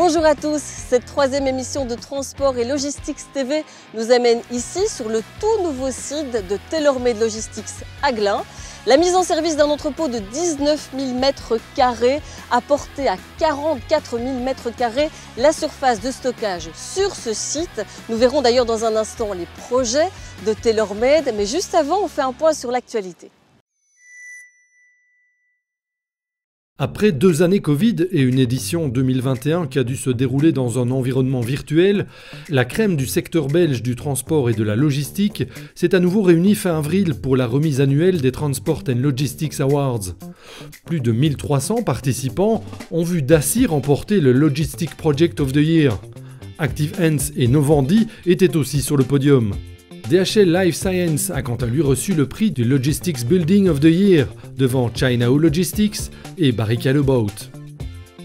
Bonjour à tous, cette troisième émission de Transport et Logistics TV nous amène ici sur le tout nouveau site de TaylorMade Logistics à Glun. La mise en service d'un entrepôt de 19 000 m² a porté à 44 000 m² la surface de stockage sur ce site. Nous verrons d'ailleurs dans un instant les projets de TaylorMade, mais juste avant on fait un point sur l'actualité. Après 2 années Covid et une édition 2021 qui a dû se dérouler dans un environnement virtuel, la crème du secteur belge du transport et de la logistique s'est à nouveau réunie fin avril pour la remise annuelle des Transport & Logistics Awards. Plus de 1300 participants ont vu Daci remporter le Logistic Project of the Year. Active Ants et Novandi étaient aussi sur le podium. DHL Life Science a quant à lui reçu le prix du Logistics Building of the Year devant China Logistics et Barricade Boat.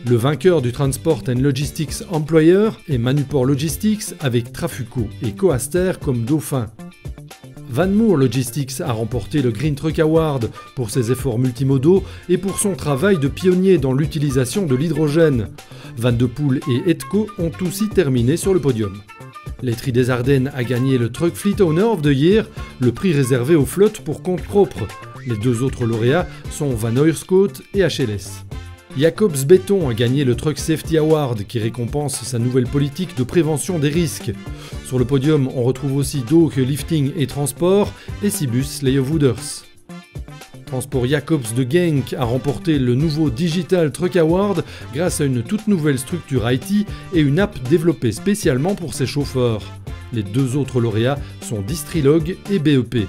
Le vainqueur du Transport & Logistics Employer est Manuport Logistics avec Trafuco et Coaster comme dauphins. Van Moor Logistics a remporté le Green Truck Award pour ses efforts multimodaux et pour son travail de pionnier dans l'utilisation de l'hydrogène. Van de Poel et Edco ont aussi terminé sur le podium. L'Étrie des Ardennes a gagné le Truck Fleet Owner of the Year, le prix réservé aux flottes pour compte propre. Les 2 autres lauréats sont Van Oerscoot et HLS. Jacobs Béton a gagné le Truck Safety Award qui récompense sa nouvelle politique de prévention des risques. Sur le podium, on retrouve aussi Doak Lifting et Transport et Cibus Leyewooders. Transport Jacobs de Genk a remporté le nouveau Digital Truck Award grâce à une toute nouvelle structure IT et une app développée spécialement pour ses chauffeurs. Les 2 autres lauréats sont Distrilog et BEP.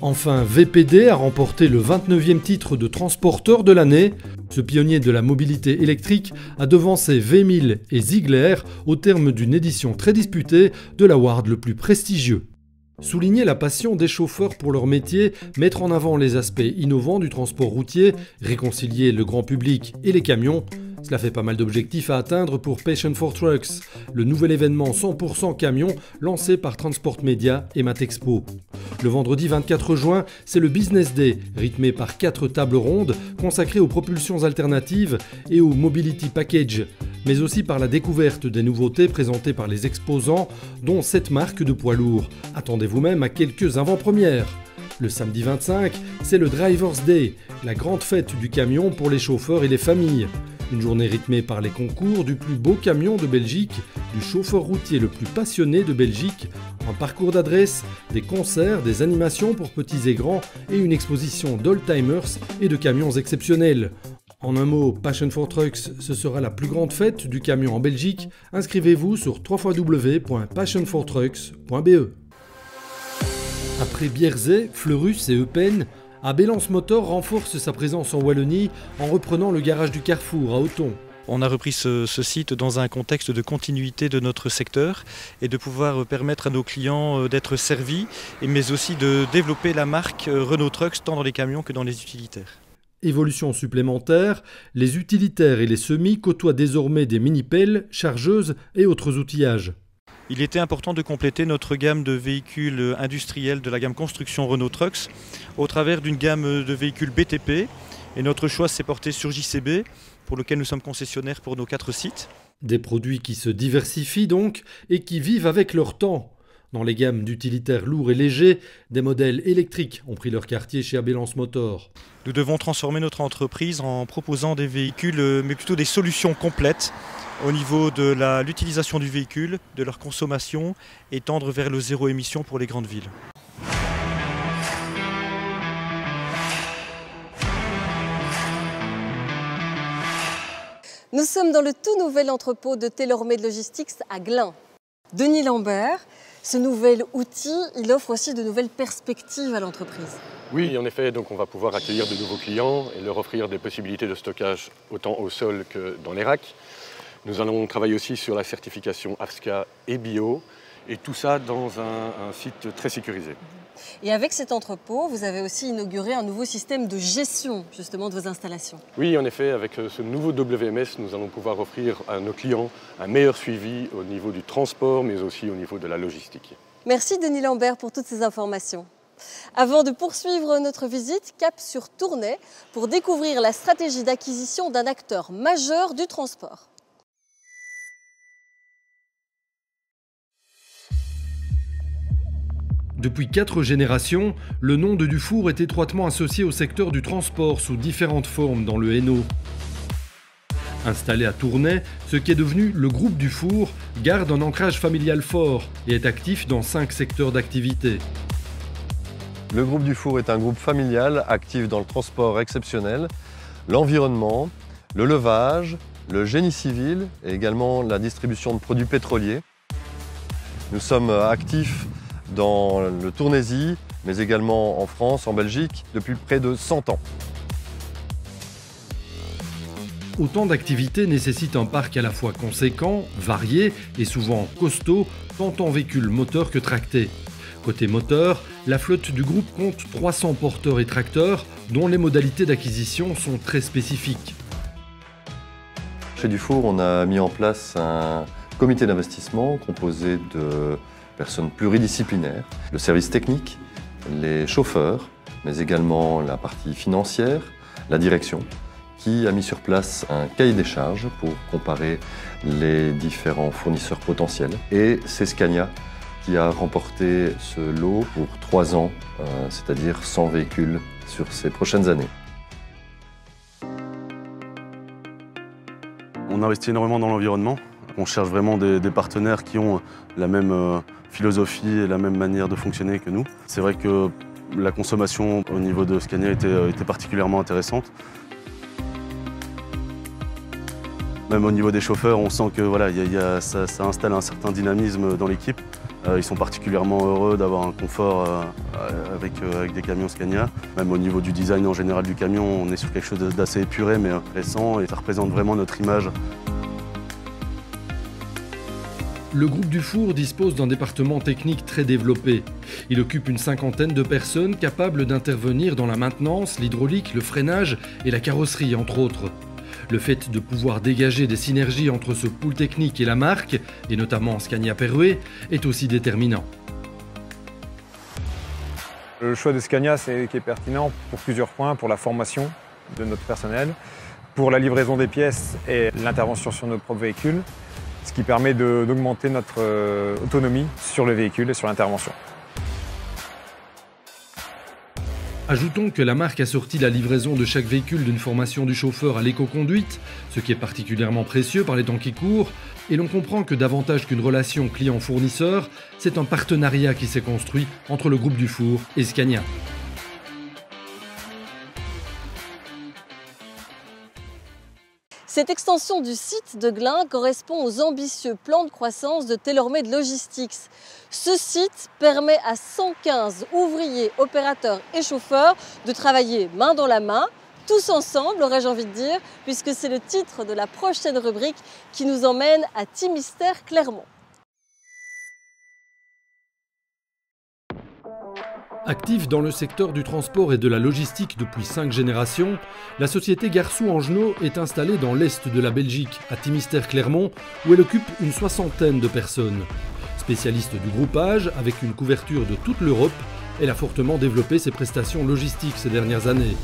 Enfin, VPD a remporté le 29e titre de transporteur de l'année. Ce pionnier de la mobilité électrique a devancé V1000 et Ziegler au terme d'une édition très disputée de l'award le plus prestigieux. Souligner la passion des chauffeurs pour leur métier, mettre en avant les aspects innovants du transport routier, réconcilier le grand public et les camions, cela fait pas mal d'objectifs à atteindre pour Passion for Trucks, le nouvel événement 100% camion lancé par Transport Media et Matexpo. Le vendredi 24 juin, c'est le Business Day, rythmé par 4 tables rondes consacrées aux propulsions alternatives et au Mobility Package, mais aussi par la découverte des nouveautés présentées par les exposants, dont 7 marques de poids lourds. Attendez-vous même à quelques avant-premières. Le samedi 25, c'est le Drivers Day, la grande fête du camion pour les chauffeurs et les familles. Une journée rythmée par les concours du plus beau camion de Belgique, du chauffeur routier le plus passionné de Belgique, un parcours d'adresse, des concerts, des animations pour petits et grands et une exposition d'old-timers et de camions exceptionnels. En un mot, Passion for Trucks, ce sera la plus grande fête du camion en Belgique. Inscrivez-vous sur www.passionfortrucks.be. Après Bierzet, Fleurus et Eupen, Abelance Motor renforce sa présence en Wallonie en reprenant le garage du Carrefour à Othon. On a repris ce site dans un contexte de continuité de notre secteur et de pouvoir permettre à nos clients d'être servis, mais aussi de développer la marque Renault Trucks tant dans les camions que dans les utilitaires. Évolution supplémentaire, les utilitaires et les semis côtoient désormais des mini-pelles, chargeuses et autres outillages. Il était important de compléter notre gamme de véhicules industriels de la gamme construction Renault Trucks au travers d'une gamme de véhicules BTP. Et notre choix s'est porté sur JCB, pour lequel nous sommes concessionnaires pour nos 4 sites. Des produits qui se diversifient donc et qui vivent avec leur temps. Dans les gammes d'utilitaires lourds et légers, des modèles électriques ont pris leur quartier chez Abelance Motor. Nous devons transformer notre entreprise en proposant des véhicules, mais plutôt des solutions complètes au niveau de l'utilisation du véhicule, de leur consommation et tendre vers le zéro émission pour les grandes villes. Nous sommes dans le tout nouvel entrepôt de TaylorMade Logistics à Glun. Denis Lambert, ce nouvel outil, il offre aussi de nouvelles perspectives à l'entreprise. Oui, en effet, donc on va pouvoir accueillir de nouveaux clients et leur offrir des possibilités de stockage autant au sol que dans les racks. Nous allons travailler aussi sur la certification AFSCA et Bio, et tout ça dans un site très sécurisé. Et avec cet entrepôt, vous avez aussi inauguré un nouveau système de gestion justement de vos installations. Oui, en effet, avec ce nouveau WMS, nous allons pouvoir offrir à nos clients un meilleur suivi au niveau du transport, mais aussi au niveau de la logistique. Merci Denis Lambert pour toutes ces informations. Avant de poursuivre notre visite, cap sur Tournai pour découvrir la stratégie d'acquisition d'un acteur majeur du transport. Depuis 4 générations, le nom de Dufour est étroitement associé au secteur du transport sous différentes formes dans le Hainaut. Installé à Tournai, ce qui est devenu le groupe Dufour garde un ancrage familial fort et est actif dans 5 secteurs d'activité. Le groupe Dufour est un groupe familial actif dans le transport exceptionnel, l'environnement, le levage, le génie civil et également la distribution de produits pétroliers. Nous sommes actifs dans le Tournaisis, mais également en France, en Belgique, depuis près de 100 ans. Autant d'activités nécessitent un parc à la fois conséquent, varié et souvent costaud, tant en véhicules moteurs que tractés. Côté moteur, la flotte du groupe compte 300 porteurs et tracteurs, dont les modalités d'acquisition sont très spécifiques. Chez Dufour, on a mis en place un comité d'investissement composé de personnes pluridisciplinaires, le service technique, les chauffeurs, mais également la partie financière, la direction, qui a mis sur place un cahier des charges pour comparer les différents fournisseurs potentiels. Et c'est Scania qui a remporté ce lot pour 3 ans, c'est-à-dire 100 véhicules sur ces prochaines années. On investit énormément dans l'environnement. On cherche vraiment des partenaires qui ont la même philosophie et la même manière de fonctionner que nous. C'est vrai que la consommation au niveau de Scania était particulièrement intéressante. Même au niveau des chauffeurs, on sent que voilà, ça installe un certain dynamisme dans l'équipe. Ils sont particulièrement heureux d'avoir un confort avec des camions Scania. Même au niveau du design en général du camion, on est sur quelque chose d'assez épuré mais récent et ça représente vraiment notre image. Le groupe Dufour dispose d'un département technique très développé. Il occupe une 50aine de personnes capables d'intervenir dans la maintenance, l'hydraulique, le freinage et la carrosserie entre autres. Le fait de pouvoir dégager des synergies entre ce pool technique et la marque, et notamment Scania Perruet, est aussi déterminant. Le choix de Scania qui est pertinent pour plusieurs points, pour la formation de notre personnel, pour la livraison des pièces et l'intervention sur nos propres véhicules, ce qui permet d'augmenter notre autonomie sur le véhicule et sur l'intervention. Ajoutons que la marque a sorti la livraison de chaque véhicule d'une formation du chauffeur à l'éco-conduite, ce qui est particulièrement précieux par les temps qui courent, et l'on comprend que davantage qu'une relation client-fournisseur, c'est un partenariat qui s'est construit entre le groupe Dufour et Scania. Cette extension du site de Glun correspond aux ambitieux plans de croissance de TaylorMade Logistics. Ce site permet à 115 ouvriers, opérateurs et chauffeurs de travailler main dans la main, tous ensemble, aurais-je envie de dire, puisque c'est le titre de la prochaine rubrique qui nous emmène à Timister-Clermont. Active dans le secteur du transport et de la logistique depuis 5 générations, la société Garçou-Angenot est installée dans l'est de la Belgique, à Timister-Clermont, où elle occupe une 60aine de personnes. Spécialiste du groupage, avec une couverture de toute l'Europe, elle a fortement développé ses prestations logistiques ces dernières années.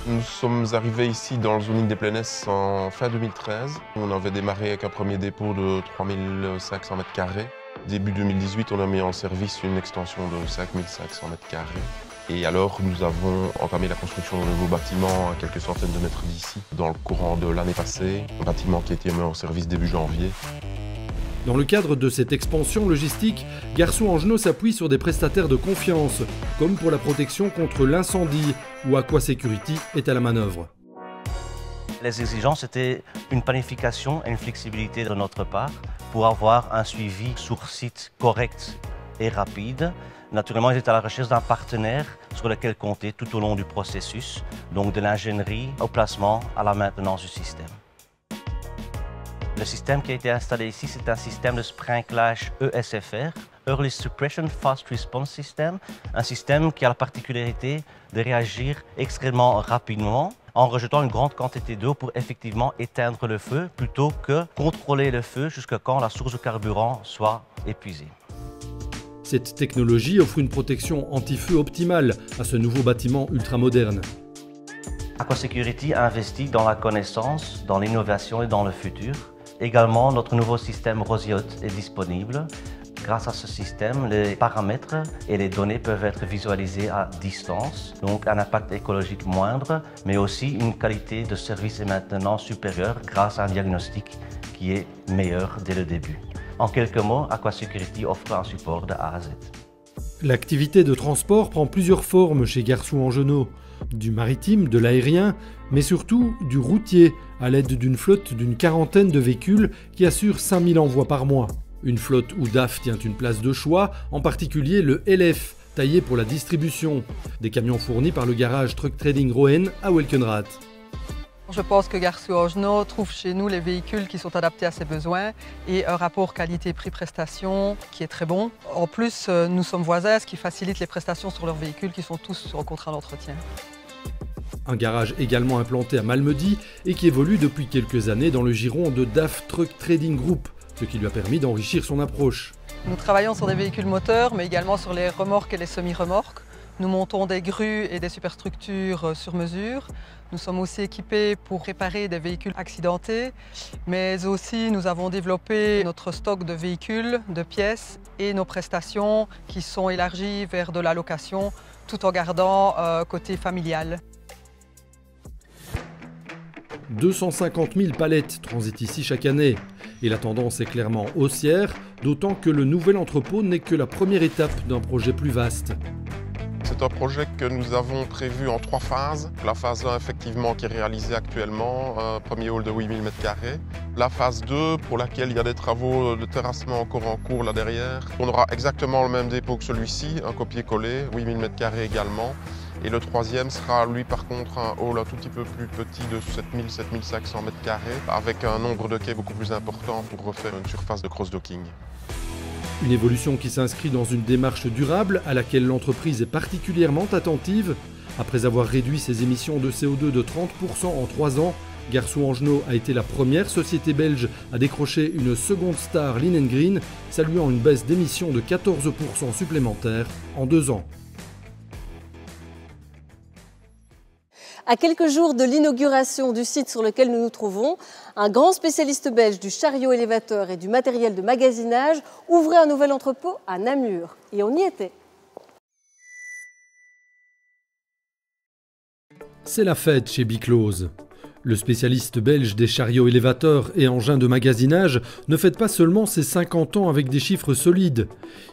Nous sommes arrivés ici dans le zoning des Plaines en fin 2013. On avait démarré avec un premier dépôt de 3500 m². Début 2018, on a mis en service une extension de 5500 m². Et alors, nous avons entamé la construction d'un nouveau bâtiment à quelques centaines de mètres d'ici, dans le courant de l'année passée. Un bâtiment qui a été mis en service début janvier. Dans le cadre de cette expansion logistique, Garçou-Angenot s'appuie sur des prestataires de confiance, comme pour la protection contre l'incendie, où Aqua Security est à la manœuvre. Les exigences étaient une planification et une flexibilité de notre part pour avoir un suivi sur site correct et rapide. Naturellement, ils étaient à la recherche d'un partenaire sur lequel compter tout au long du processus, donc de l'ingénierie au placement à la maintenance du système. Le système qui a été installé ici, c'est un système de sprinklage ESFR, Early Suppression Fast Response System, un système qui a la particularité de réagir extrêmement rapidement en rejetant une grande quantité d'eau pour effectivement éteindre le feu plutôt que contrôler le feu jusqu'à quand la source de carburant soit épuisée. Cette technologie offre une protection anti-feu optimale à ce nouveau bâtiment ultramoderne. Aqua Security a investi dans la connaissance, dans l'innovation et dans le futur. Également, notre nouveau système Rosiot est disponible grâce à ce système, les paramètres et les données peuvent être visualisés à distance, donc un impact écologique moindre, mais aussi une qualité de service et maintenance supérieure grâce à un diagnostic qui est meilleur dès le début. En quelques mots, Aquasecurity offre un support de A à Z. L'activité de transport prend plusieurs formes chez Garçon-Angenot. Du maritime, de l'aérien, mais surtout du routier, à l'aide d'une flotte d'une quarantaine de véhicules qui assure 5000 envois par mois. Une flotte où DAF tient une place de choix, en particulier le LF, taillé pour la distribution. Des camions fournis par le garage Truck Trading Roen à Welkenrath. Je pense que Garçon-Angenot trouve chez nous les véhicules qui sont adaptés à ses besoins et un rapport qualité-prix-prestation qui est très bon. En plus, nous sommes voisins, ce qui facilite les prestations sur leurs véhicules qui sont tous en contrat d'entretien. Un garage également implanté à Malmedy et qui évolue depuis quelques années dans le giron de DAF Truck Trading Group, ce qui lui a permis d'enrichir son approche. Nous travaillons sur des véhicules moteurs, mais également sur les remorques et les semi-remorques. Nous montons des grues et des superstructures sur mesure. Nous sommes aussi équipés pour réparer des véhicules accidentés, mais aussi nous avons développé notre stock de véhicules, de pièces et nos prestations qui sont élargies vers de la location, tout en gardant côté familial. 250 000 palettes transitent ici chaque année. Et la tendance est clairement haussière, d'autant que le nouvel entrepôt n'est que la première étape d'un projet plus vaste. C'est un projet que nous avons prévu en 3 phases. La phase 1, effectivement, qui est réalisée actuellement, un premier hall de 8000 m². La phase 2, pour laquelle il y a des travaux de terrassement encore en cours là derrière. On aura exactement le même dépôt que celui-ci, un copier-coller, 8000 m² également. Et le troisième sera, lui, par contre, un hall un tout petit peu plus petit de 7000-7500 m², avec un nombre de quais beaucoup plus important pour refaire une surface de cross-docking. Une évolution qui s'inscrit dans une démarche durable à laquelle l'entreprise est particulièrement attentive. Après avoir réduit ses émissions de CO2 de 30% en 3 ans, Garçon-Angenot a été la première société belge à décrocher une seconde star Lean & Green, saluant une baisse d'émissions de 14% supplémentaire en 2 ans. À quelques jours de l'inauguration du site sur lequel nous nous trouvons, un grand spécialiste belge du chariot élévateur et du matériel de magasinage ouvrait un nouvel entrepôt à Namur. Et on y était. C'est la fête chez Biclose. Le spécialiste belge des chariots élévateurs et engins de magasinage ne fête pas seulement ses 50 ans avec des chiffres solides.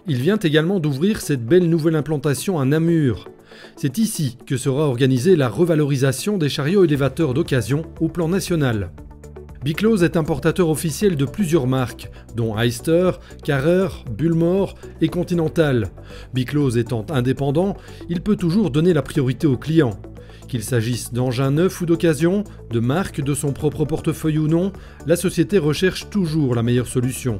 Il vient également d'ouvrir cette belle nouvelle implantation à Namur. C'est ici que sera organisée la revalorisation des chariots élévateurs d'occasion au plan national. Biclose est importateur officiel de plusieurs marques, dont Heister, Carrer, Bulmor et Continental. Biclose étant indépendant, il peut toujours donner la priorité aux clients. Qu'il s'agisse d'engins neufs ou d'occasion, de marques de son propre portefeuille ou non, la société recherche toujours la meilleure solution.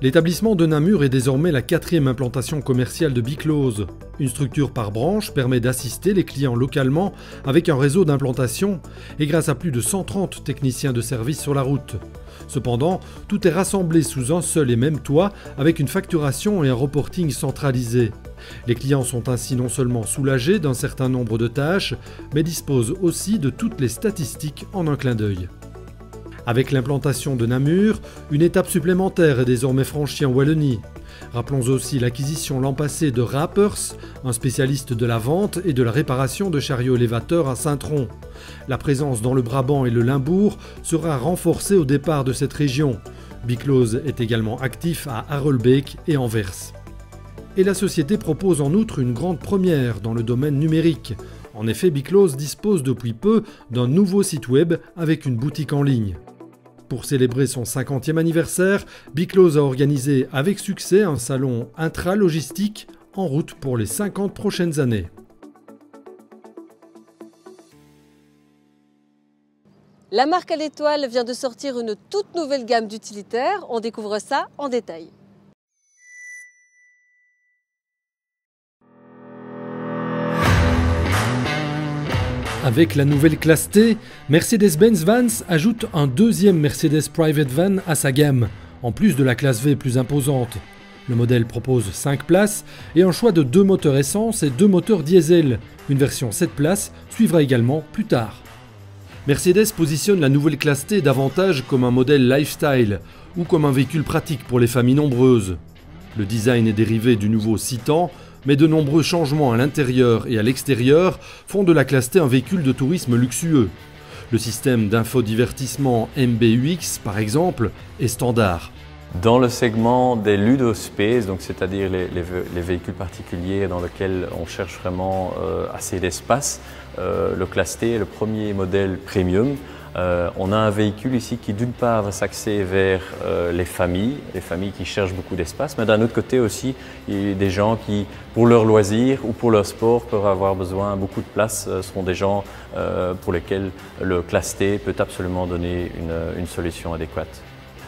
L'établissement de Namur est désormais la 4e implantation commerciale de Biclose. Une structure par branche permet d'assister les clients localement avec un réseau d'implantation et grâce à plus de 130 techniciens de service sur la route. Cependant, tout est rassemblé sous un seul et même toit avec une facturation et un reporting centralisé. Les clients sont ainsi non seulement soulagés d'un certain nombre de tâches, mais disposent aussi de toutes les statistiques en un clin d'œil. Avec l'implantation de Namur, une étape supplémentaire est désormais franchie en Wallonie. Rappelons aussi l'acquisition l'an passé de Rappers, un spécialiste de la vente et de la réparation de chariots élévateurs à Saint-Tron. La présence dans le Brabant et le Limbourg sera renforcée au départ de cette région. Biclose est également actif à Harelbeek et Anvers. Et la société propose en outre une grande première dans le domaine numérique. En effet, Biclose dispose depuis peu d'un nouveau site web avec une boutique en ligne. Pour célébrer son 50e anniversaire, Biclose a organisé avec succès un salon intra-logistique en route pour les 50 prochaines années. La marque à l'étoile vient de sortir une toute nouvelle gamme d'utilitaires. On découvre ça en détail. Avec la nouvelle classe T, Mercedes-Benz Vans ajoute un deuxième Mercedes Private Van à sa gamme, en plus de la classe V plus imposante. Le modèle propose 5 places et un choix de 2 moteurs essence et 2 moteurs diesel. Une version 7 places suivra également plus tard. Mercedes positionne la nouvelle classe T davantage comme un modèle lifestyle ou comme un véhicule pratique pour les familles nombreuses. Le design est dérivé du nouveau Citan, mais de nombreux changements à l'intérieur et à l'extérieur font de la Classe T un véhicule de tourisme luxueux. Le système d'infodivertissement MBUX, par exemple, est standard. Dans le segment des ludospace, donc c'est-à-dire les véhicules particuliers dans lesquels on cherche vraiment assez d'espace, le Classe T est le premier modèle premium. On a un véhicule ici qui d'une part va s'axer vers les familles qui cherchent beaucoup d'espace, mais d'un autre côté aussi, il y a des gens qui, pour leur loisir ou pour leur sport, peuvent avoir besoin beaucoup de place. Ce sont des gens pour lesquels le Classe T peut absolument donner une solution adéquate.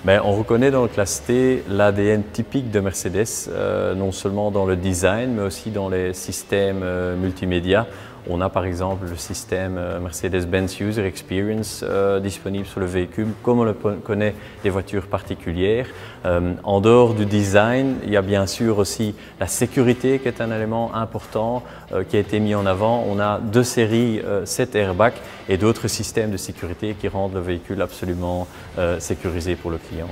Mais on reconnaît dans le Classe T l'ADN typique de Mercedes, non seulement dans le design, mais aussi dans les systèmes multimédia. On a par exemple le système Mercedes-Benz User Experience disponible sur le véhicule, comme on le connaît des voitures particulières. En dehors du design, il y a bien sûr aussi la sécurité qui est un élément important qui a été mis en avant. On a 2 séries 7 airbags et d'autres systèmes de sécurité qui rendent le véhicule absolument sécurisé pour le client.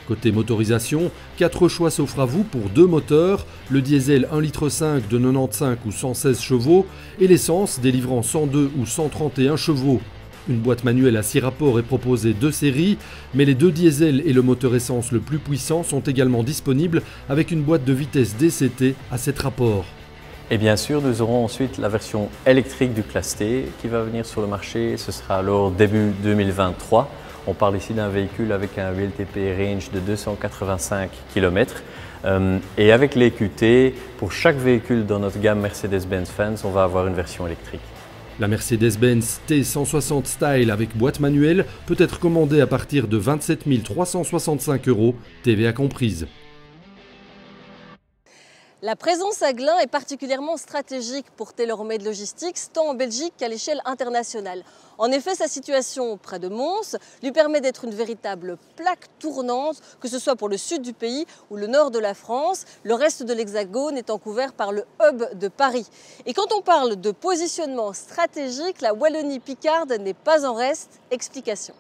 Côté motorisation, 4 choix s'offrent à vous pour 2 moteurs, le diesel 1,5 litre de 95 ou 116 chevaux et l'essence délivrant 102 ou 131 chevaux. Une boîte manuelle à 6 rapports est proposée de série, mais les 2 diesels et le moteur essence le plus puissant sont également disponibles avec une boîte de vitesse DCT à 7 rapports. Et bien sûr, nous aurons ensuite la version électrique du Classe T qui va venir sur le marché, ce sera alors début 2023. On parle ici d'un véhicule avec un WLTP range de 285 km. Et avec les QT, pour chaque véhicule dans notre gamme Mercedes-Benz Fans, on va avoir une version électrique. La Mercedes-Benz T160 Style avec boîte manuelle peut être commandée à partir de 27 365 €, TVA comprise. La présence à Glun est particulièrement stratégique pour TaylorMade Logistics, tant en Belgique qu'à l'échelle internationale. En effet, sa situation près de Mons lui permet d'être une véritable plaque tournante, que ce soit pour le sud du pays ou le nord de la France, le reste de l'Hexagone étant couvert par le hub de Paris. Et quand on parle de positionnement stratégique, la Wallonie-Picarde n'est pas en reste. Explication.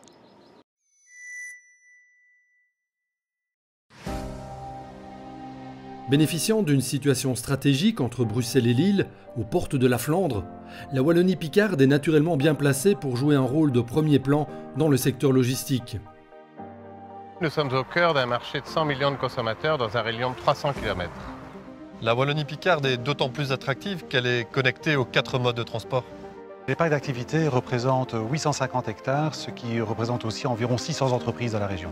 Bénéficiant d'une situation stratégique entre Bruxelles et Lille, aux portes de la Flandre, la Wallonie-Picarde est naturellement bien placée pour jouer un rôle de premier plan dans le secteur logistique. Nous sommes au cœur d'un marché de 100 millions de consommateurs dans un rayon de 300 km. La Wallonie-Picarde est d'autant plus attractive qu'elle est connectée aux 4 modes de transport. Les parcs d'activité représentent 850 hectares, ce qui représente aussi environ 600 entreprises dans la région.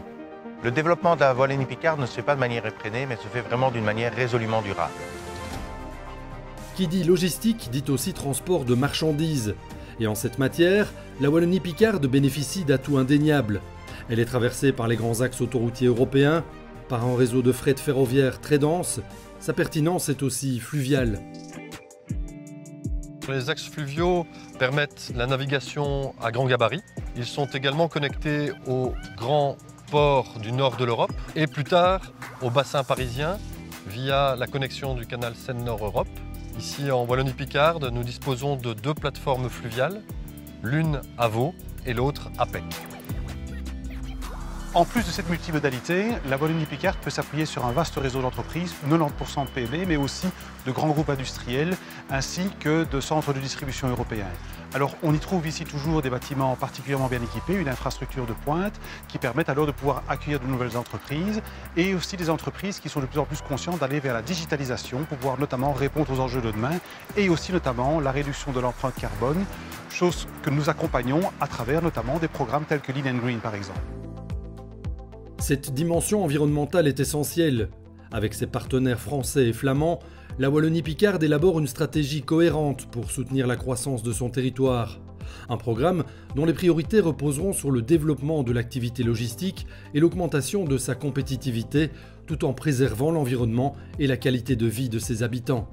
Le développement de la Wallonie-Picarde ne se fait pas de manière effrénée, mais se fait vraiment d'une manière résolument durable. Qui dit logistique dit aussi transport de marchandises. Et en cette matière, la Wallonie-Picarde bénéficie d'atouts indéniables. Elle est traversée par les grands axes autoroutiers européens, par un réseau de fret ferroviaire très dense. Sa pertinence est aussi fluviale. Les axes fluviaux permettent la navigation à grand gabarit. Ils sont également connectés aux grands ports du nord de l'Europe et plus tard au bassin parisien via la connexion du canal Seine-Nord-Europe. Ici en Wallonie-Picarde, nous disposons de 2 plateformes fluviales, l'une à Vaud et l'autre à Pec. En plus de cette multimodalité, la Wallonie-Picarde peut s'appuyer sur un vaste réseau d'entreprises, 90% de PME, mais aussi de grands groupes industriels, ainsi que de centres de distribution européens. Alors on y trouve ici toujours des bâtiments particulièrement bien équipés, une infrastructure de pointe qui permettent alors de pouvoir accueillir de nouvelles entreprises et aussi des entreprises qui sont de plus en plus conscientes d'aller vers la digitalisation pour pouvoir notamment répondre aux enjeux de demain et aussi notamment la réduction de l'empreinte carbone, chose que nous accompagnons à travers notamment des programmes tels que Lean & Green par exemple. Cette dimension environnementale est essentielle. Avec ses partenaires français et flamands, la Wallonie-Picarde élabore une stratégie cohérente pour soutenir la croissance de son territoire. Un programme dont les priorités reposeront sur le développement de l'activité logistique et l'augmentation de sa compétitivité, tout en préservant l'environnement et la qualité de vie de ses habitants.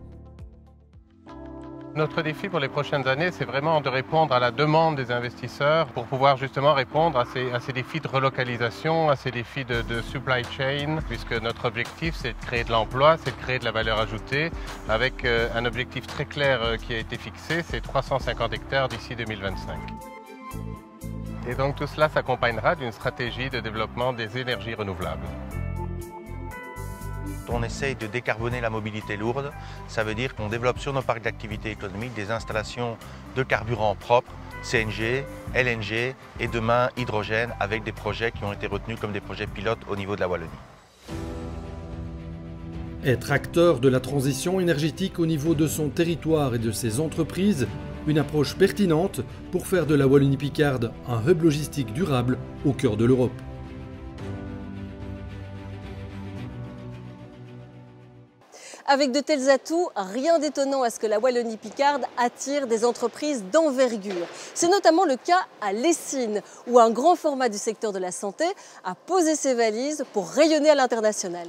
Notre défi pour les prochaines années, c'est vraiment de répondre à la demande des investisseurs pour pouvoir justement répondre à ces défis de relocalisation, à ces défis de supply chain, puisque notre objectif, c'est de créer de l'emploi, c'est de créer de la valeur ajoutée, avec un objectif très clair qui a été fixé, c'est 350 hectares d'ici 2025. Et donc tout cela s'accompagnera d'une stratégie de développement des énergies renouvelables. on essaye de décarboner la mobilité lourde, ça veut dire qu'on développe sur nos parcs d'activité économique des installations de carburant propre, CNG, LNG et demain hydrogène avec des projets qui ont été retenus comme des projets pilotes au niveau de la Wallonie. Être acteur de la transition énergétique au niveau de son territoire et de ses entreprises, une approche pertinente pour faire de la Wallonie-Picarde un hub logistique durable au cœur de l'Europe. Avec de tels atouts, rien d'étonnant à ce que la Wallonie-Picarde attire des entreprises d'envergure. C'est notamment le cas à Lessines, où un grand format du secteur de la santé a posé ses valises pour rayonner à l'international.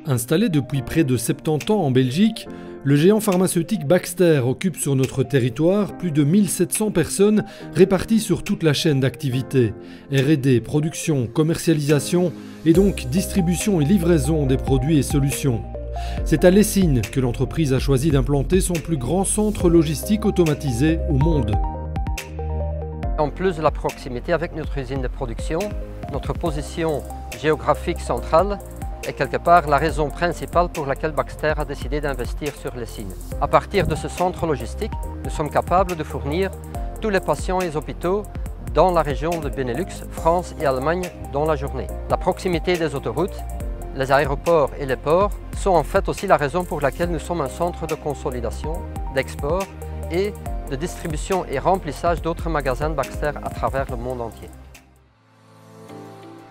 Installé depuis près de 70 ans en Belgique, le géant pharmaceutique Baxter occupe sur notre territoire plus de 1700 personnes réparties sur toute la chaîne d'activité. R&D, production, commercialisation et donc distribution et livraison des produits et solutions. C'est à Lessines que l'entreprise a choisi d'implanter son plus grand centre logistique automatisé au monde. En plus de la proximité avec notre usine de production, notre position géographique centrale est quelque part la raison principale pour laquelle Baxter a décidé d'investir sur Lessines. À partir de ce centre logistique, nous sommes capables de fournir tous les patients et les hôpitaux dans la région de Benelux, France et Allemagne dans la journée. La proximité des autoroutes, les aéroports et les ports sont en fait aussi la raison pour laquelle nous sommes un centre de consolidation, d'export et de distribution et remplissage d'autres magasins de Baxter à travers le monde entier.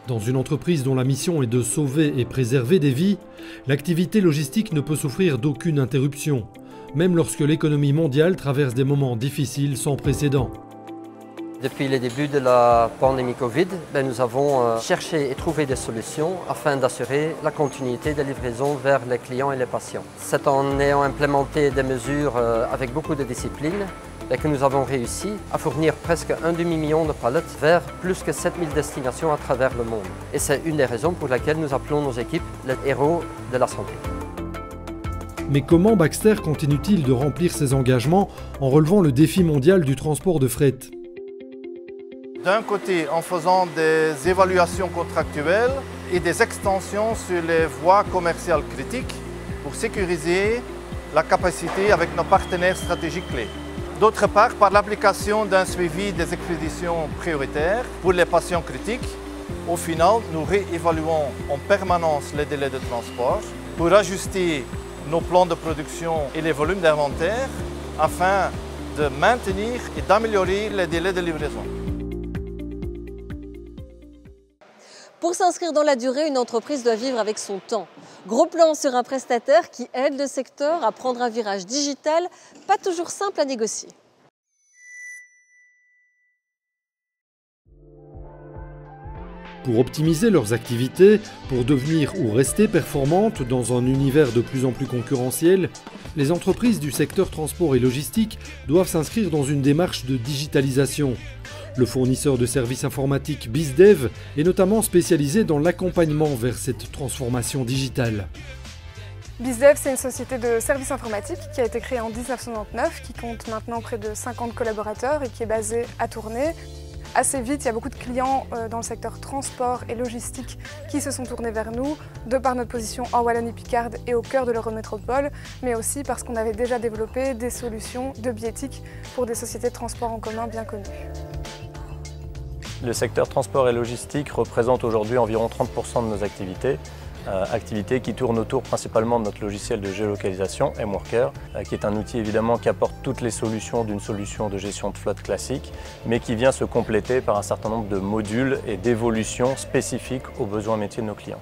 Dans une entreprise dont la mission est de sauver et préserver des vies, l'activité logistique ne peut souffrir d'aucune interruption, même lorsque l'économie mondiale traverse des moments difficiles sans précédent. Depuis le début de la pandémie Covid, nous avons cherché et trouvé des solutions afin d'assurer la continuité des livraisons vers les clients et les patients. C'est en ayant implémenté des mesures avec beaucoup de discipline que nous avons réussi à fournir presque 1 demi-million de palettes vers plus que 7000 destinations à travers le monde. Et c'est une des raisons pour lesquelles nous appelons nos équipes les héros de la santé. Mais comment Baxter continue-t-il de remplir ses engagements en relevant le défi mondial du transport de fret ? D'un côté, en faisant des évaluations contractuelles et des extensions sur les voies commerciales critiques pour sécuriser la capacité avec nos partenaires stratégiques clés. D'autre part, par l'application d'un suivi des expéditions prioritaires pour les patients critiques, au final, nous réévaluons en permanence les délais de transport pour ajuster nos plans de production et les volumes d'inventaire afin de maintenir et d'améliorer les délais de livraison. Pour s'inscrire dans la durée, une entreprise doit vivre avec son temps. Gros plan sur un prestataire qui aide le secteur à prendre un virage digital, pas toujours simple à négocier. Pour optimiser leurs activités, pour devenir ou rester performantes dans un univers de plus en plus concurrentiel, les entreprises du secteur transport et logistique doivent s'inscrire dans une démarche de digitalisation. Le fournisseur de services informatiques BizDev est notamment spécialisé dans l'accompagnement vers cette transformation digitale. BizDev, c'est une société de services informatiques qui a été créée en 1999, qui compte maintenant près de 50 collaborateurs et qui est basée à Tournai. Assez vite, il y a beaucoup de clients dans le secteur transport et logistique qui se sont tournés vers nous, de par notre position en Wallonie-Picarde et au cœur de l'Eurométropole, mais aussi parce qu'on avait déjà développé des solutions de biéthique pour des sociétés de transport en commun bien connues. Le secteur transport et logistique représente aujourd'hui environ 30% de nos activités. Activités qui tournent autour principalement de notre logiciel de géolocalisation, mWorker, qui est un outil évidemment qui apporte toutes les solutions d'une solution de gestion de flotte classique, mais qui vient se compléter par un certain nombre de modules et d'évolutions spécifiques aux besoins métiers de nos clients.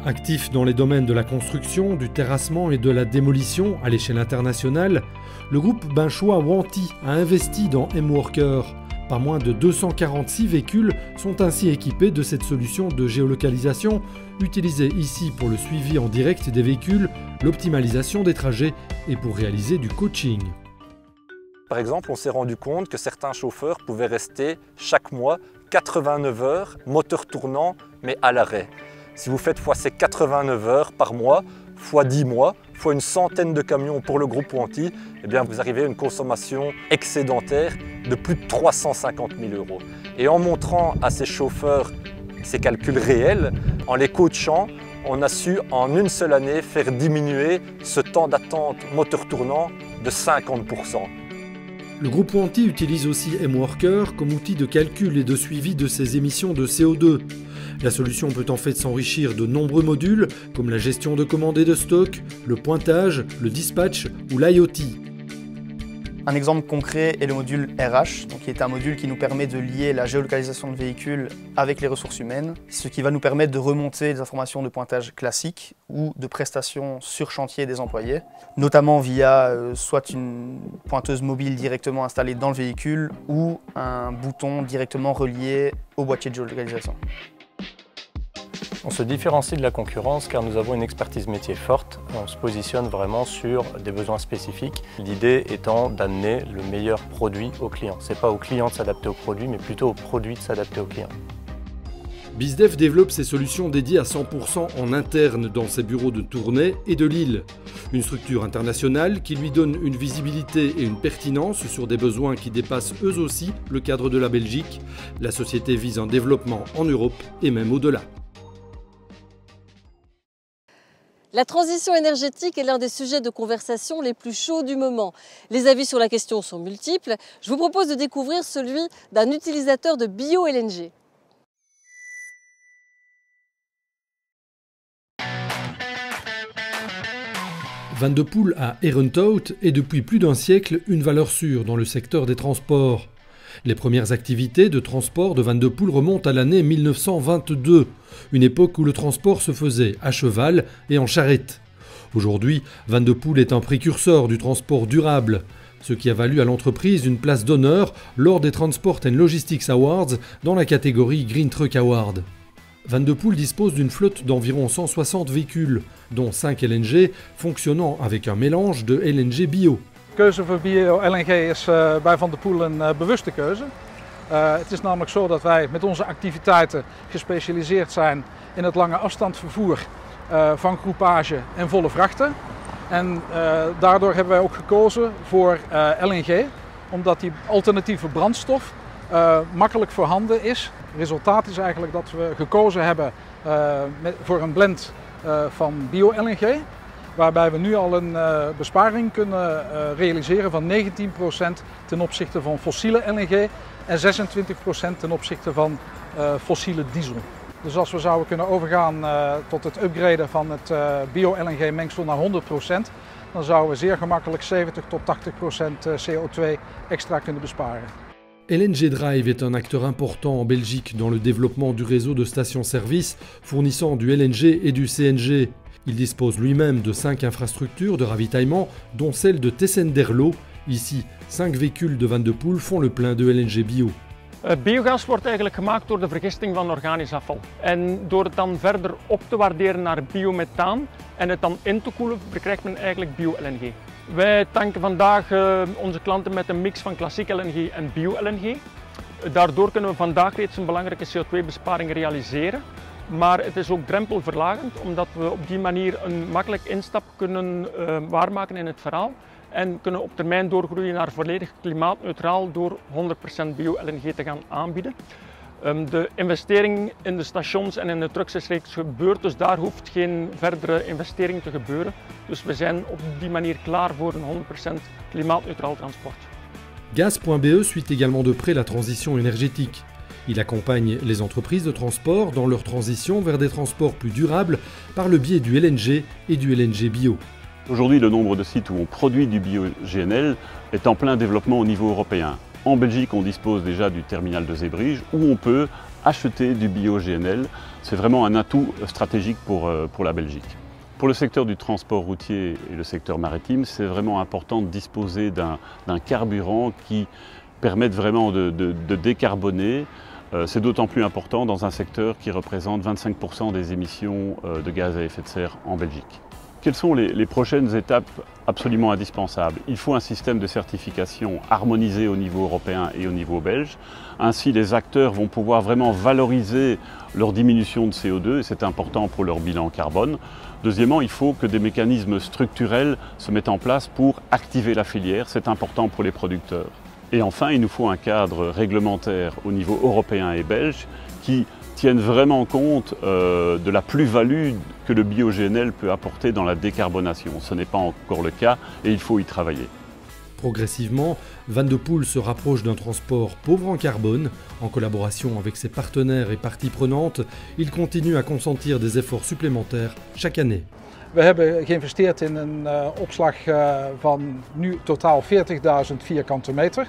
Actif dans les domaines de la construction, du terrassement et de la démolition à l'échelle internationale, le groupe binchois Wanty a investi dans mWorker. Pas moins de 246 véhicules sont ainsi équipés de cette solution de géolocalisation, utilisée ici pour le suivi en direct des véhicules, l'optimalisation des trajets et pour réaliser du coaching. Par exemple, on s'est rendu compte que certains chauffeurs pouvaient rester chaque mois 89 heures, moteur tournant, mais à l'arrêt. Si vous faites fois ces 89 heures par mois, fois 10 mois, fois une centaine de camions pour le groupe Wanty, eh bien vous arrivez à une consommation excédentaire de plus de 350 000 €. Et en montrant à ces chauffeurs ces calculs réels, en les coachant, on a su en une seule année faire diminuer ce temps d'attente moteur tournant de 50%. Le groupe Wanty utilise aussi M-Worker comme outil de calcul et de suivi de ses émissions de CO2. La solution peut en fait s'enrichir de nombreux modules comme la gestion de commandes et de stock, le pointage, le dispatch ou l'IoT. Un exemple concret est le module RH, qui est un module qui nous permet de lier la géolocalisation de véhicules avec les ressources humaines, ce qui va nous permettre de remonter des informations de pointage classiques ou de prestations sur chantier des employés, notamment via soit une pointeuse mobile directement installée dans le véhicule ou un bouton directement relié au boîtier de géolocalisation. On se différencie de la concurrence car nous avons une expertise métier forte. On se positionne vraiment sur des besoins spécifiques. L'idée étant d'amener le meilleur produit au client. Ce n'est pas au client de s'adapter au produit, mais plutôt au produit de s'adapter au client. BizDev développe ses solutions dédiées à 100% en interne dans ses bureaux de Tournai et de Lille. Une structure internationale qui lui donne une visibilité et une pertinence sur des besoins qui dépassent eux aussi le cadre de la Belgique. La société vise un développement en Europe et même au-delà. La transition énergétique est l'un des sujets de conversation les plus chauds du moment. Les avis sur la question sont multiples. Je vous propose de découvrir celui d'un utilisateur de bio-LNG. Van de Poel à Herenthout est depuis plus d'un siècle une valeur sûre dans le secteur des transports. Les premières activités de transport de Van de Poel remontent à l'année 1922, une époque où le transport se faisait à cheval et en charrette. Aujourd'hui, Van de Poel est un précurseur du transport durable, ce qui a valu à l'entreprise une place d'honneur lors des Transport and Logistics Awards dans la catégorie Green Truck Award. Van de Poel dispose d'une flotte d'environ 160 véhicules, dont 5 LNG, fonctionnant avec un mélange de LNG bio. De keuze voor bio-LNG is bij Van de Poel een bewuste keuze. Het is namelijk zo dat wij met onze activiteiten gespecialiseerd zijn in het lange afstandsvervoer van groepage en volle vrachten. En daardoor hebben wij ook gekozen voor LNG, omdat die alternatieve brandstof makkelijk voorhanden is. Het resultaat is eigenlijk dat we gekozen hebben voor een blend van bio-LNG. Waarbij we nu al een besparing kunnen realiseren van 19% ten opzichte van fossiele LNG en 26% ten opzichte van fossiele diesel. Dus als we zouden kunnen overgaan tot het upgraden van het bio-LNG mengsel naar 100%, dan zouden we zeer gemakkelijk 70 tot 80% CO2 extra kunnen besparen. LNG Drive est un acteur important en Belgique dans le développement du réseau de stations-service fournissant du LNG et du CNG. Il dispose lui-même de 5 infrastructures de ravitaillement, dont celle de Tessenderlo. Ici, 5 véhicules de Van de Poel font le plein de LNG bio. Biogas wordt eigenlijk gemaakt door de vergisting van organisch afval. En door het dan verder op te waarderen naar biomethaan en het dan in te koelen, verkrijgt men eigenlijk bio-LNG. Wij tanken vandaag onze klanten met een mix van klassiek LNG en bio-LNG. Daardoor kunnen we vandaag reeds een belangrijke CO2-besparing realiseren. Maar het is ook drempelverlagend, omdat we op die manier een makkelijk instap kunnen waarmaken in het verhaal. En kunnen op termijn doorgroeien naar volledig klimaatneutraal door 100% bio-LNG te gaan aanbieden. De investering in de stations en in de trucks is reeds gebeurd, dus daar hoeft geen verdere investering te gebeuren. Dus we zijn op die manier klaar voor een 100% klimaatneutraal transport. Gaz.be suit également de près la transition énergétique. Il accompagne les entreprises de transport dans leur transition vers des transports plus durables par le biais du LNG et du LNG bio. Aujourd'hui, le nombre de sites où on produit du bio-GNL est en plein développement au niveau européen. En Belgique, on dispose déjà du terminal de Zeebrugge où on peut acheter du bio-GNL. C'est vraiment un atout stratégique pour la Belgique. Pour le secteur du transport routier et le secteur maritime, c'est vraiment important de disposer d'un carburant qui permette vraiment de décarboner. C'est d'autant plus important dans un secteur qui représente 25% des émissions de gaz à effet de serre en Belgique. Quelles sont les prochaines étapes absolument indispensables? Il faut un système de certification harmonisé au niveau européen et au niveau belge. Ainsi, les acteurs vont pouvoir vraiment valoriser leur diminution de CO2 et c'est important pour leur bilan carbone. Deuxièmement, il faut que des mécanismes structurels se mettent en place pour activer la filière. C'est important pour les producteurs. Et enfin, il nous faut un cadre réglementaire au niveau européen et belge qui tiennent vraiment compte de la plus-value que le bio-GNL peut apporter dans la décarbonation. Ce n'est pas encore le cas et il faut y travailler. Progressivement, Van de Poel se rapproche d'un transport pauvre en carbone. En collaboration avec ses partenaires et parties prenantes, il continue à consentir des efforts supplémentaires chaque année. We hebben geïnvesteerd in een opslag van nu totaal 40.000 vierkante meter,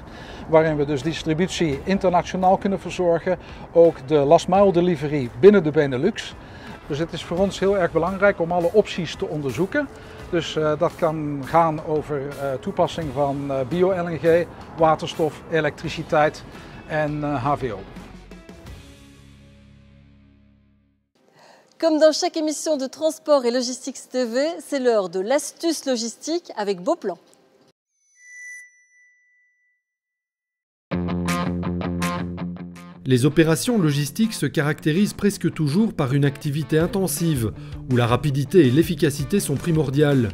waarin we dus distributie internationaal kunnen verzorgen, ook de last mile delivery binnen de Benelux. Dus het is voor ons heel erg belangrijk om alle opties te onderzoeken. Dus dat kan gaan over toepassing van bio-LNG, waterstof, elektriciteit en HVO. Comme dans chaque émission de Transport et Logistics TV, c'est l'heure de l'astuce logistique avec Beauplan. Les opérations logistiques se caractérisent presque toujours par une activité intensive, où la rapidité et l'efficacité sont primordiales.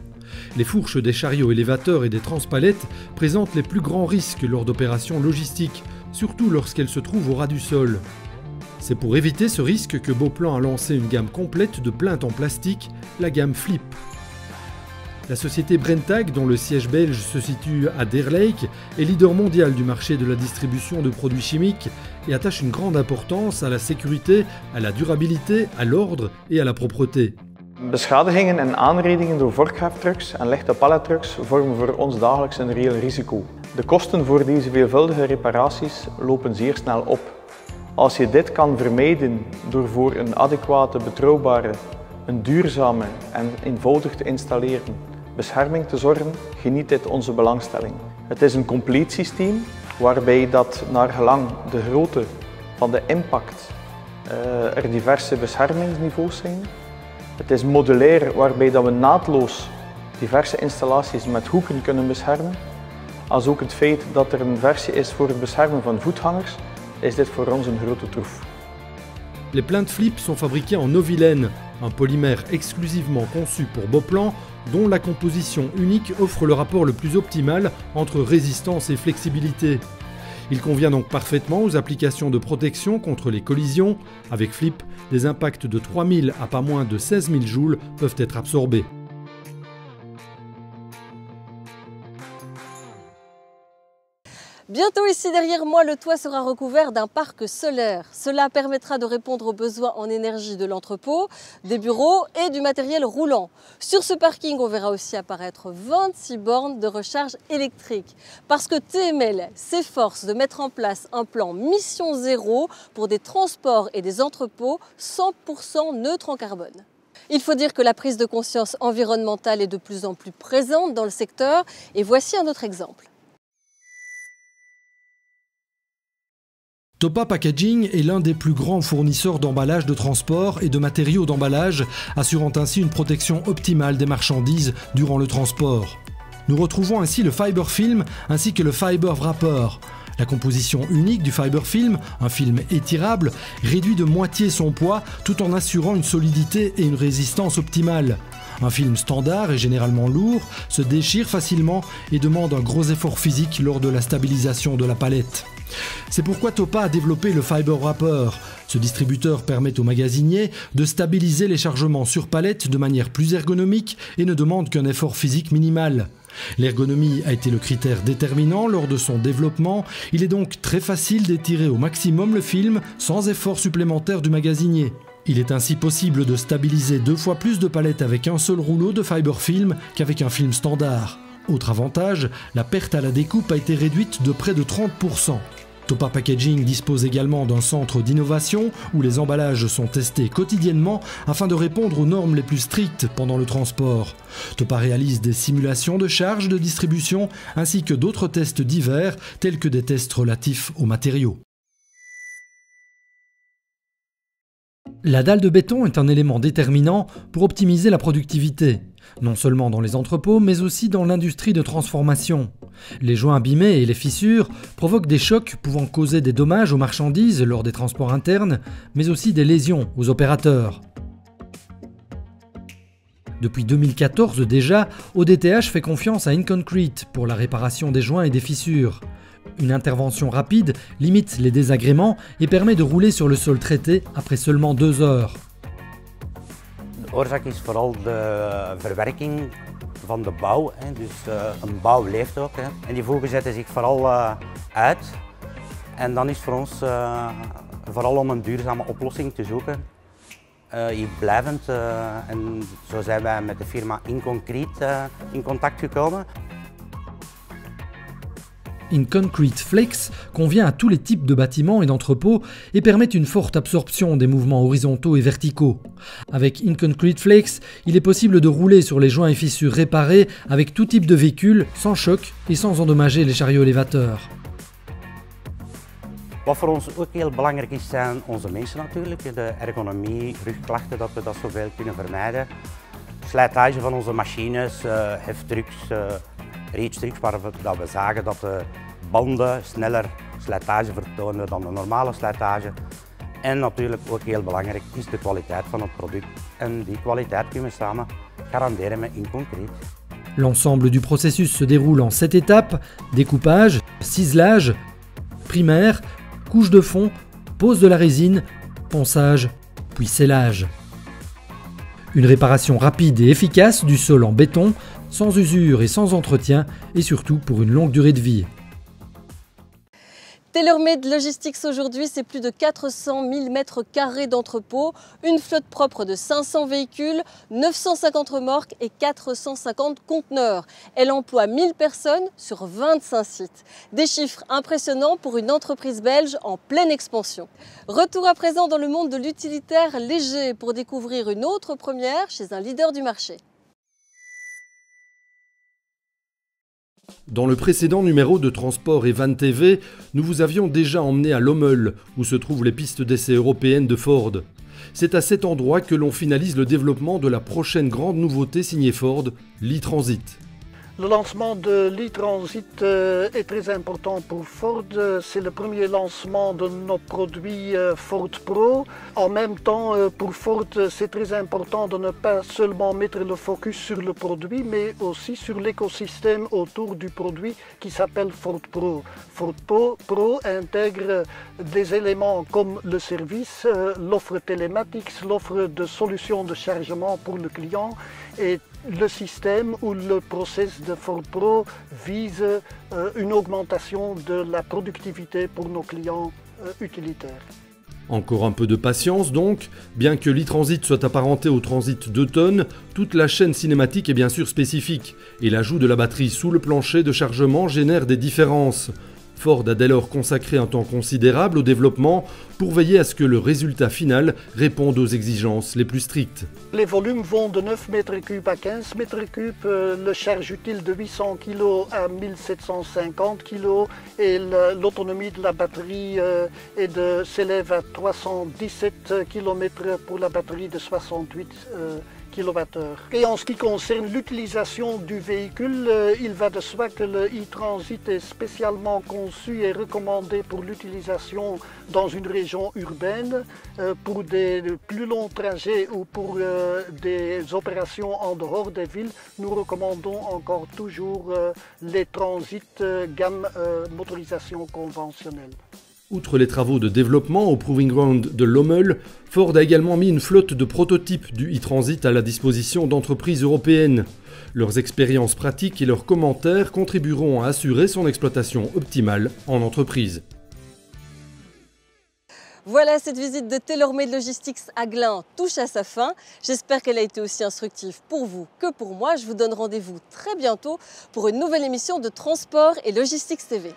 Les fourches des chariots élévateurs et des transpalettes présentent les plus grands risques lors d'opérations logistiques, surtout lorsqu'elles se trouvent au ras du sol. C'est pour éviter ce risque que Beauplan a lancé une gamme complète de plaintes en plastique, la gamme Flip. La société Brenntag, dont le siège belge se situe à Deer Lake, est leader mondial du marché de la distribution de produits chimiques et attache une grande importance à la sécurité, à la durabilité, à l'ordre et à la propreté. Beschadigingen en aanrijdingen door vorkgraftrucks en lichte pallettrucks vormen voor ons dagelijks een reëel risico. De kosten voor deze veelvuldige reparaties lopen zeer snel op. Als je dit kan vermijden door voor een adequate, betrouwbare, een duurzame en eenvoudig te installeren bescherming te zorgen, geniet dit onze belangstelling. Het is een compleet systeem waarbij dat naar gelang de grootte van de impact er diverse beschermingsniveaus zijn. Het is modulair waarbij dat we naadloos diverse installaties met hoeken kunnen beschermen. Als ook het feit dat er een versie is voor het beschermen van voetgangers, is dit voor ons een grote troef. Les plaintes Flip sont fabriquées en Novilène, un polymère exclusivement conçu pour Beauplan, dont la composition unique offre le rapport le plus optimal entre résistance et flexibilité. Il convient donc parfaitement aux applications de protection contre les collisions. Avec Flip, des impacts de 3000 à pas moins de 16 000 joules peuvent être absorbés. Bientôt ici derrière moi, le toit sera recouvert d'un parc solaire. Cela permettra de répondre aux besoins en énergie de l'entrepôt, des bureaux et du matériel roulant. Sur ce parking, on verra aussi apparaître 26 bornes de recharge électrique. Parce que TML s'efforce de mettre en place un plan Mission Zéro pour des transports et des entrepôts 100% neutres en carbone. Il faut dire que la prise de conscience environnementale est de plus en plus présente dans le secteur et voici un autre exemple. Topa Packaging est l'un des plus grands fournisseurs d'emballage de transport et de matériaux d'emballage, assurant ainsi une protection optimale des marchandises durant le transport. Nous retrouvons ainsi le fiber film ainsi que le fiber wrapper. La composition unique du fiber film, un film étirable, réduit de moitié son poids tout en assurant une solidité et une résistance optimale. Un film standard et généralement lourd se déchire facilement et demande un gros effort physique lors de la stabilisation de la palette. C'est pourquoi Topa a développé le Fiber Wrapper. Ce distributeur permet aux magasiniers de stabiliser les chargements sur palette de manière plus ergonomique et ne demande qu'un effort physique minimal. L'ergonomie a été le critère déterminant lors de son développement. Il est donc très facile d'étirer au maximum le film sans effort supplémentaire du magasinier. Il est ainsi possible de stabiliser 2 fois plus de palettes avec un seul rouleau de fiber film qu'avec un film standard. Autre avantage, la perte à la découpe a été réduite de près de 30%. Topa Packaging dispose également d'un centre d'innovation où les emballages sont testés quotidiennement afin de répondre aux normes les plus strictes pendant le transport. Topa réalise des simulations de charge de distribution ainsi que d'autres tests divers tels que des tests relatifs aux matériaux. La dalle de béton est un élément déterminant pour optimiser la productivité, non seulement dans les entrepôts, mais aussi dans l'industrie de transformation. Les joints abîmés et les fissures provoquent des chocs pouvant causer des dommages aux marchandises lors des transports internes, mais aussi des lésions aux opérateurs. Depuis 2014 déjà, ODTH fait confiance à InConcrete pour la réparation des joints et des fissures. Une intervention rapide limite les désagréments et permet de rouler sur le sol traité après seulement 2 heures. De oorzaak is vooral de verwerking van de bouw. Dus een bouw leeft ook. En die voegen zetten zich vooral uit. En dan is voor ons vooral om een duurzame oplossing te zoeken. Hier blijvend. En zo zijn wij met de firma Inconcrete in contact gekomen. Inconcrete Flex convient à tous les types de bâtiments et d'entrepôts et permet une forte absorption des mouvements horizontaux et verticaux. Avec Inconcrete Flex, il est possible de rouler sur les joints et fissures réparés avec tout type de véhicule, sans choc et sans endommager les chariots élévateurs. Wat voor ons ook heel belangrijk is, zijn onze mensen natuurlijk. De ergonomie, rugklachten, dat we dat zoveel kunnen vermijden. Slijtage van onze machines, heftrucks, reachstrucks, waar we zagen dat de banden sneller slijtage vertonen dan de normale slijtage. En natuurlijk ook heel belangrijk is de kwaliteit van het product. En die kwaliteit kunnen we samen garanderen met Inconcrete. L'ensemble du processus se déroule en 7 étapes: découpage, ciselage, primaire, couche de fond, pose de la résine, ponçage, puis scellage. Une réparation rapide et efficace du sol en béton, sans usure et sans entretien, et surtout pour une longue durée de vie. TaylorMade Logistics aujourd'hui, c'est plus de 400 000 m² d'entrepôt, une flotte propre de 500 véhicules, 950 remorques et 450 conteneurs. Elle emploie 1000 personnes sur 25 sites. Des chiffres impressionnants pour une entreprise belge en pleine expansion. Retour à présent dans le monde de l'utilitaire léger pour découvrir une autre première chez un leader du marché. Dans le précédent numéro de Transport et Van TV, nous vous avions déjà emmené à Lommel, où se trouvent les pistes d'essai européennes de Ford. C'est à cet endroit que l'on finalise le développement de la prochaine grande nouveauté signée Ford, l'e-Transit. Le lancement de l'e-Transit est très important pour Ford. C'est le premier lancement de nos produits Ford Pro. En même temps, pour Ford, c'est très important de ne pas seulement mettre le focus sur le produit, mais aussi sur l'écosystème autour du produit qui s'appelle Ford Pro. Ford Pro intègre des éléments comme le service, l'offre télématique, l'offre de solutions de chargement pour le client et le système ou le process de Ford Pro vise une augmentation de la productivité pour nos clients utilitaires. Encore un peu de patience donc, bien que l'e-Transit soit apparenté au Transit 2 tonnes, toute la chaîne cinématique est bien sûr spécifique, et l'ajout de la batterie sous le plancher de chargement génère des différences. Ford a dès lors consacré un temps considérable au développement pour veiller à ce que le résultat final réponde aux exigences les plus strictes. Les volumes vont de 9 m3 à 15 m3, le charge utile de 800 kg à 1750 kg et l'autonomie de la batterie s'élève à 317 km pour la batterie de 68 kWh. Et en ce qui concerne l'utilisation du véhicule, il va de soi que le e-Transit est spécialement conçu et recommandé pour l'utilisation dans une région urbaine, pour des plus longs trajets ou pour des opérations en dehors des villes. Nous recommandons encore toujours les transits gamme motorisation conventionnelle. Outre les travaux de développement au Proving Ground de Lommel, Ford a également mis une flotte de prototypes du e-Transit à la disposition d'entreprises européennes. Leurs expériences pratiques et leurs commentaires contribueront à assurer son exploitation optimale en entreprise. Voilà, cette visite de TaylorMade Logistics à Glun touche à sa fin. J'espère qu'elle a été aussi instructive pour vous que pour moi. Je vous donne rendez-vous très bientôt pour une nouvelle émission de Transport et Logistics TV.